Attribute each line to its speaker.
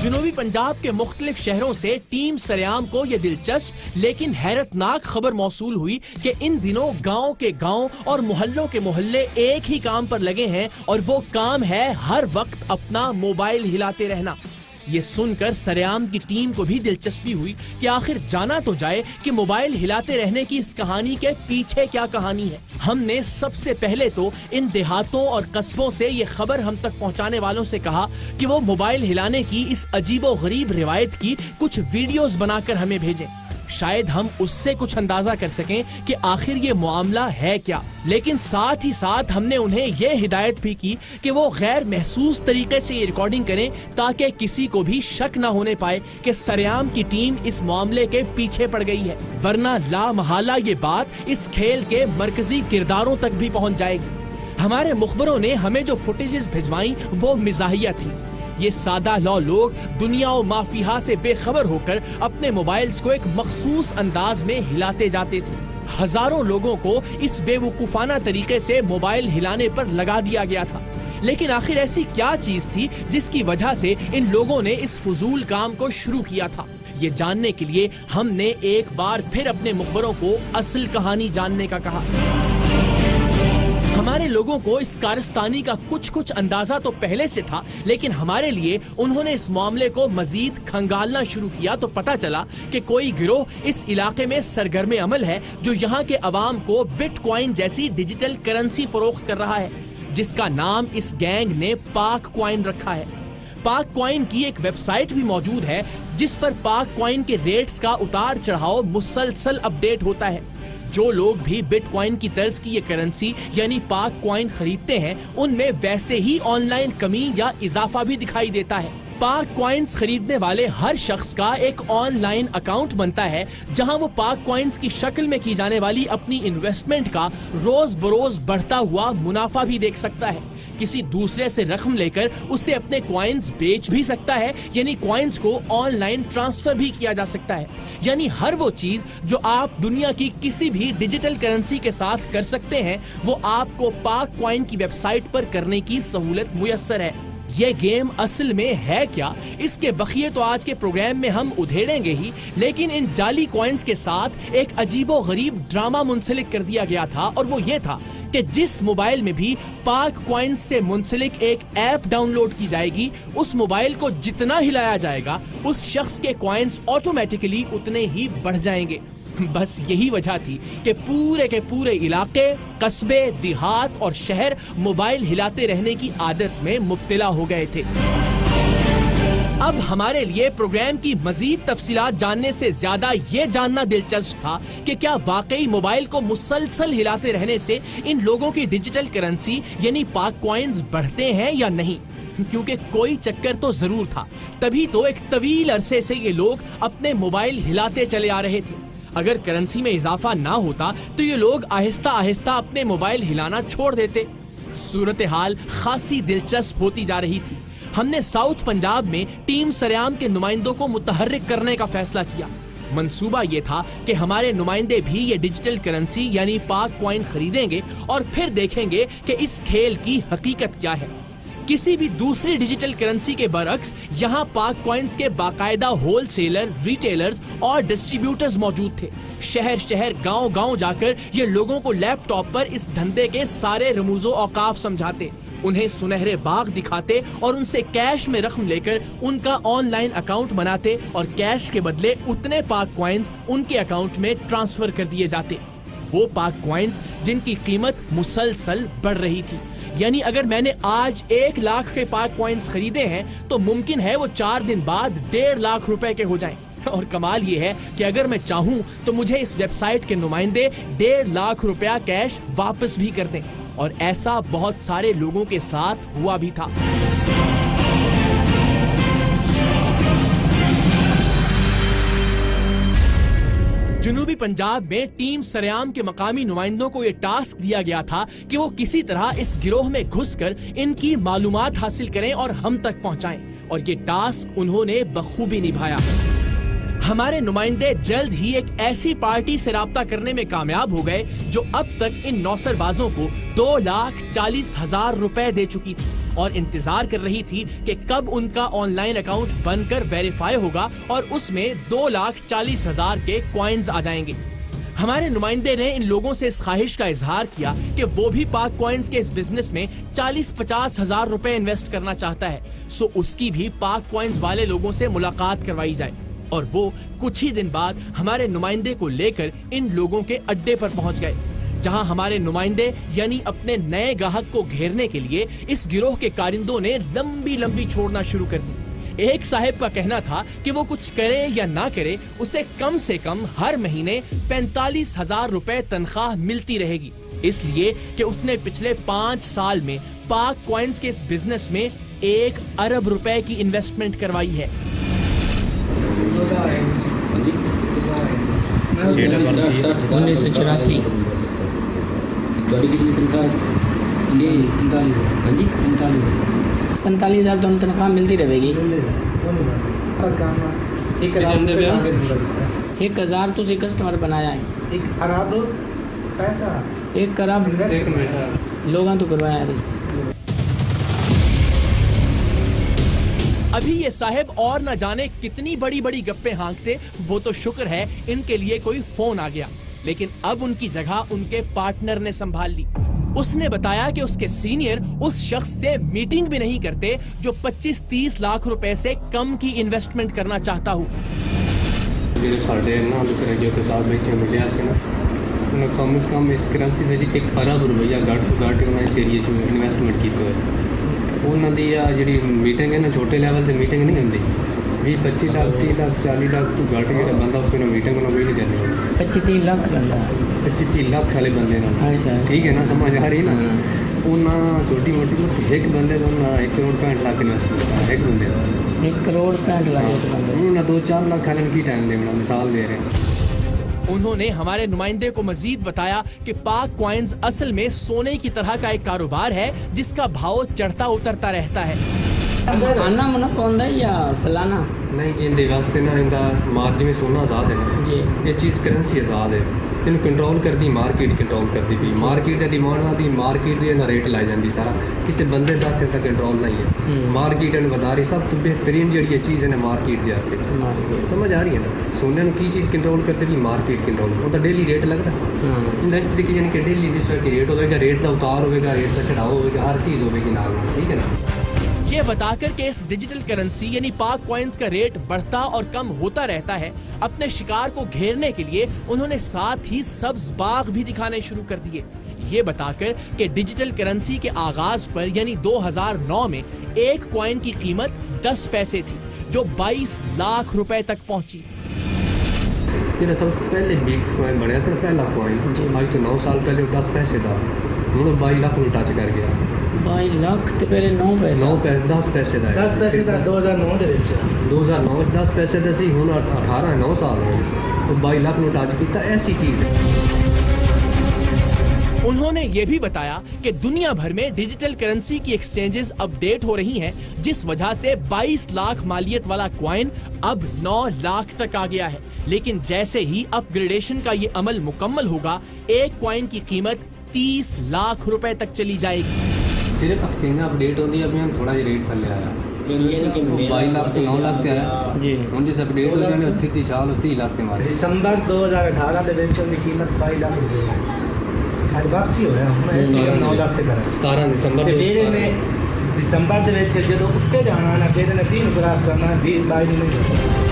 Speaker 1: जुनूबी पंजाब के मुख्तलिफ शहरों से टीम सरेआम को ये दिलचस्प लेकिन हैरतनाक खबर मौसूल हुई कि इन दिनों गांव के गांव और मोहल्लों के मोहल्ले एक ही काम पर लगे हैं और वो काम है हर वक्त अपना मोबाइल हिलाते रहना। ये सुनकर सरेआम की टीम को भी दिलचस्पी हुई कि आखिर जाना तो जाए कि मोबाइल हिलाते रहने की इस कहानी के पीछे क्या कहानी है। हमने सबसे पहले तो इन देहातों और कस्बों से ये खबर हम तक पहुंचाने वालों से कहा कि वो मोबाइल हिलाने की इस अजीबो-गरीब रिवायत की कुछ वीडियोस बनाकर हमें भेजें। शायद हम उससे कुछ अंदाजा कर सकें कि आखिर ये मामला है क्या। लेकिन साथ ही साथ हमने उन्हें ये हिदायत भी की कि वो गैर महसूस तरीके से ये रिकॉर्डिंग करें ताकि किसी को भी शक न होने पाए कि सरेआम की टीम इस मामले के पीछे पड़ गई है, वरना ला महला ये बात इस खेल के मरकजी किरदारों तक भी पहुंच जाएगी। हमारे मुखबरों ने हमें जो फुटेजेस भिजवाई वो मिजाहिया थी। ये सादा लौ लोग दुनिया और माफिया से बेखबर होकर अपने मोबाइल्स को एक मखसूस अंदाज में हिलाते जाते थे। हजारों लोगों को इस बेवकूफाना तरीके से मोबाइल हिलाने पर लगा दिया गया था। लेकिन आखिर ऐसी क्या चीज थी जिसकी वजह से इन लोगों ने इस फजूल काम को शुरू किया था? ये जानने के लिए हमने एक बार फिर अपने मुखबरों को असल कहानी जानने का कहा। हमारे लोगों को इस कारस्तानी का कुछ अंदाजा तो पहले से था, लेकिन हमारे लिए उन्होंने इस मामले को मजीद खंगालना शुरू किया तो पता चला कि कोई गिरोह इस इलाके में सरगर्म अमल है जो यहाँ के अवाम को बिटकॉइन जैसी डिजिटल करेंसी फरोख्त कर रहा है, जिसका नाम इस गैंग ने पाक कॉइन रखा है। पाक कॉइन की एक वेबसाइट भी मौजूद है जिस पर पाक कॉइन के रेट्स का उतार चढ़ाव मुसलसल अपडेट होता है। जो लोग भी बिटकॉइन की तर्ज की ये करेंसी यानी पाक कॉइन खरीदते हैं उनमें वैसे ही ऑनलाइन कमी या इजाफा भी दिखाई देता है। पाक कॉइन्स खरीदने वाले हर शख्स का एक ऑनलाइन अकाउंट बनता है जहां वो पाक कॉइन्स की शक्ल में की जाने वाली अपनी इन्वेस्टमेंट का रोज बरोज बढ़ता हुआ मुनाफा भी देख सकता है। किसी दूसरे से रकम लेकर उससे अपने कॉइन्स बेच भी सकता है, यानी कॉइन्स को ऑनलाइन ट्रांसफर भी किया जा सकता है। यानी हर वो चीज जो आप दुनिया की किसी भी डिजिटल करेंसी के साथ कर सकते हैं वो आपको पाक कॉइन की वेबसाइट पर करने की सहूलत मुयस्सर है। ये गेम असल में है क्या, इसके बखिए तो आज के प्रोग्राम में हम उधेड़ेंगे ही, लेकिन इन जाली कॉइन्स के साथ एक अजीबो गरीब ड्रामा मुंसलिक कर दिया गया था और वो ये था कि जिस मोबाइल में भी पाक कॉइन्स से मुंसलिक एक ऐप डाउनलोड की जाएगी उस मोबाइल को जितना हिलाया जाएगा उस शख्स के कॉइन्स ऑटोमेटिकली उतने ही बढ़ जाएंगे। बस यही वजह थी कि पूरे के पूरे इलाके, कस्बे, देहात और शहर मोबाइल हिलाते रहने की आदत में मुब्तला हो गए थे। अब हमारे लिए प्रोग्राम की मजीद तफसीलात जानने से ज्यादा ये जानना दिलचस्प था कि क्या वाकई मोबाइल को मुसलसल हिलाते रहने से इन लोगों की डिजिटल करेंसी यानी पाक कॉइन्स बढ़ते हैं या नहीं, क्योंकि कोई चक्कर तो जरूर था। तभी तो एक तवील अरसे से ये लोग अपने मोबाइल हिलाते चले आ रहे थे। अगर करेंसी में इजाफा ना होता तो ये लोग आहिस्ता आहिस्ता अपने मोबाइल हिलाना छोड़ देते। सूरत हाल खासी दिलचस्प होती जा रही थी। हमने साउथ पंजाब में टीम सरेआम के नुमाइंदों को मुतहर्रिक करने का फैसला किया। मंसूबा ये था कि हमारे नुमाइंदे भी ये डिजिटल करेंसी यानी पाक कॉइन खरीदेंगे और फिर देखेंगे कि इस खेल की हकीकत क्या है। किसी भी दूसरी डिजिटल करेंसी के बरक्स यहाँ पाक कॉइन्स के बाकायदा होलसेलर, रिटेलर्स और डिस्ट्रीब्यूटर्स मौजूद थे। शहर शहर, गांव गांव जाकर ये लोगों को लैपटॉप पर इस धंधे के सारे रमूजो औकाफ समझाते, उन्हें सुनहरे बाग दिखाते और उनसे कैश में रकम लेकर उनका ऑनलाइन अकाउंट बनाते और कैश के बदले उतने पाक कॉइन्स उनके अकाउंट में ट्रांसफर कर दिए जाते। वो पाक कॉइन्स जिनकी कीमत मुसलसल बढ़ रही थी। यानी अगर मैंने आज 1 लाख के पाक कॉइन्स खरीदे हैं तो मुमकिन है वो 4 दिन बाद 1.5 लाख रुपए के हो जाएं। और कमाल ये है कि अगर मैं चाहूं तो मुझे इस वेबसाइट के नुमाइंदे 1.5 लाख रुपया कैश वापस भी कर दें। और ऐसा बहुत सारे लोगों के साथ हुआ भी था। जुनूबी पंजाब में टीम सरेआम के मकामी नुमाइंदों को ये टास्क दिया गया था कि वो किसी तरह इस गिरोह में घुसकर इनकी मालूमात हासिल करें और हम तक पहुंचाएं, और ये टास्क उन्होंने बखूबी निभाया। हमारे नुमाइंदे जल्द ही एक ऐसी पार्टी से राब्ता करने में कामयाब हो गए जो अब तक इन नौसरबाजों को 2,40,000 रुपए दे चुकी थी। और इंतजार कर रही थी कि कब उनका ऑनलाइन अकाउंट बनकर वेरीफाई होगा और उसमें 2,40,000 के कॉइन्स आ जाएंगे। हमारे नुमाइंदे ने इन लोगों से इस ख्वाहिश का इजहार किया कि वो भी पाक कॉइन्स के इस बिजनेस में 40-50 हजार रुपए इन्वेस्ट करना चाहता है, सो उसकी भी पाक कॉइन्स वाले लोगों से मुलाकात करवाई जाए। और वो कुछ ही दिन बाद हमारे नुमाइंदे को लेकर इन लोगों के अड्डे पर पहुंच गए, जहां हमारे नुमाइंदे यानी अपने नए ग्राहक को घेरने के लिए इस गिरोह के कारिंदों ने लंबी लंबी छोड़ना शुरू कर दी। एक साहब का कहना था कि वो कुछ करे या ना करे, उसे कम से कम हर महीने 45,000 रुपए तनख्वाह मिलती रहेगी, इसलिए कि उसने पिछले 5 साल में पाक कॉइन्स के इस बिजनेस में 1 अरब रुपए की इन्वेस्टमेंट करवाई है।
Speaker 2: 1984 45,000 तो तनख्वाह मिलती रहेगी। 1,000 तो कस्टमर बनाया है,
Speaker 3: 1 अरब पैसा
Speaker 2: 1 अरब लोगों तो करवाया है।
Speaker 1: अभी ये साहब और न जाने कितनी बड़ी बड़ी गप्पे हाँकते, वो तो शुक्र है इनके लिए कोई फोन आ गया, लेकिन अब उनकी जगह उनके पार्टनर ने संभाल ली। उसने बताया कि उसके सीनियर उस शख्स से मीटिंग भी नहीं करते जो 25-30 लाख रुपए से कम की इन्वेस्टमेंट करना चाहता हो।
Speaker 4: कम से कम इस करंसी में 1 अरब रुपया घट तो घट इस एरिए इन्वेस्टमेंट की उन्होंने जी मीटिंग है ना, छोटे लैवल से मीटिंग नहीं होंगी, 20-25 लाख 30 लाख 40 लाख तो घट जो बंदा उसको मीटिंग में भी नहीं देते।
Speaker 2: 25-30 लाख बंदा
Speaker 4: 25-30 लाख वाले बंदे ना, ठीक है ना, समझ आ रही ना। उन्हें छोटी मोटी एक बंदे को 1 करोड़ 65 लाख इन्वेस्टमेंट एक बंदे
Speaker 2: 1 करोड़ 65 लाख
Speaker 4: उन्होंने 2-4 लाख खाली की टाइम देना, मिसाल दे रहे हैं।
Speaker 1: उन्होंने हमारे नुमाइंदे को मजीद बताया कि पाक कॉइन्स असल में सोने की तरह का एक कारोबार है जिसका भाव चढ़ता उतरता रहता है।
Speaker 2: आना मुनाफा होता है या सालाना
Speaker 4: नहीं, इनके वास्ते ना इनका मार्जिन में सोना आज़ाद है
Speaker 2: जी,
Speaker 4: ये चीज़ करेंसी आज़ाद है, इन कंट्रोल करती मार्केट कंट्रोल करती पी, मार्केट की डिमांड आती मार्केट की रेट लाई जाती सारा, किसी बंदे का इतना कंट्रोल नहीं है। मार्केट बता रही सब तो बेहतरीन जी चीज़ है मार्केट के आके समझ आ रही है ना। सोने की चीज़ कंट्रोल करती भी मार्केट कंट्रोल होता, डेली रेट लगता है इस तरीके, यानी कि डेली जिस तरह की रेट होगा, रेट का उतार होगा, रेट का चढ़ाव होगा, हर चीज़ होगी नाल, ठीक है ना।
Speaker 1: ये बताकर कि इस डिजिटल करेंसी यानी पाक कॉइन्स का रेट बढ़ता और कम होता रहता है, अपने शिकार को घेरने के लिए उन्होंने साथ ही सब्ज बाग भी दिखाने शुरू कर दिए। ये बताकर कि डिजिटल करेंसी के आगाज पर यानी 2009 में 1 कॉइन की कीमत 10 पैसे थी, जो 22 लाख रुपए तक पहुंची।
Speaker 4: मेरा सब पहले बिट्स कॉइन बढ़िया था, पहला कॉइन आज तो 9 साल पहले 10 पैसे था, हूँ 22 लाख टच कर गया।
Speaker 2: 22 लाख तो पहले 9 पैसे
Speaker 4: 10 पैसे का
Speaker 3: 10 पैसे का 2009 ਦੇ ਵਿੱਚ
Speaker 4: 2009 10 पैसे का सी, हूँ 18-9 साल हो गए तो 22 लाख टच किया, ऐसी चीज़ है।
Speaker 1: उन्होंने ये भी बताया कि दुनिया भर में डिजिटल करेंसी की एक्सचेंजेस अपडेट हो रही हैं, जिस वजह से 22 लाख मालियत वाला कॉइन अब 9 लाख तक आ गया है, लेकिन जैसे ही अपग्रेडेशन का ये अमल मुकम्मल होगा, 1 कॉइन की कीमत 30 लाख रुपए तक चली जाएगी।
Speaker 4: सिर्फ एक्सचेंज अपडेट होती है, अभी हम थोड़ा जिहा रेट थले आया, 22 लाख तो 9 लाख पे आया जी, हम जिस अपडेट हो जाने 30 साल 30 लाख पे मारे।
Speaker 3: दिसंबर 2018 ਦੇ ਵਿੱਚ ਉਹਦੀ ਕੀਮਤ 22 ਲੱਖ ਰੁਪਏ ਹੈ, ਅੱਜ ਵਾਪਸੀ ਹੋਇਆ ਹੁਣ ਇਸ ਤੋਂ 9 ਲੱਖ ਤੇ ਕਰਾਂ
Speaker 4: 17 ਦਿਸੰਬਰ
Speaker 3: ਤੇ ਫਿਰ ਇਹਨੇ ਦਿਸੰਬਰ ਦੇ ਵਿੱਚ ਜਦੋਂ ਉੱਤੇ ਜਾਣਾ ਨਾ, ਫਿਰ ਇਹਨੇ 30 ਨੂੰ ਕ੍ਰਾਸ ਕਰਨਾ, 22 ਨੂੰ ਨਹੀਂ।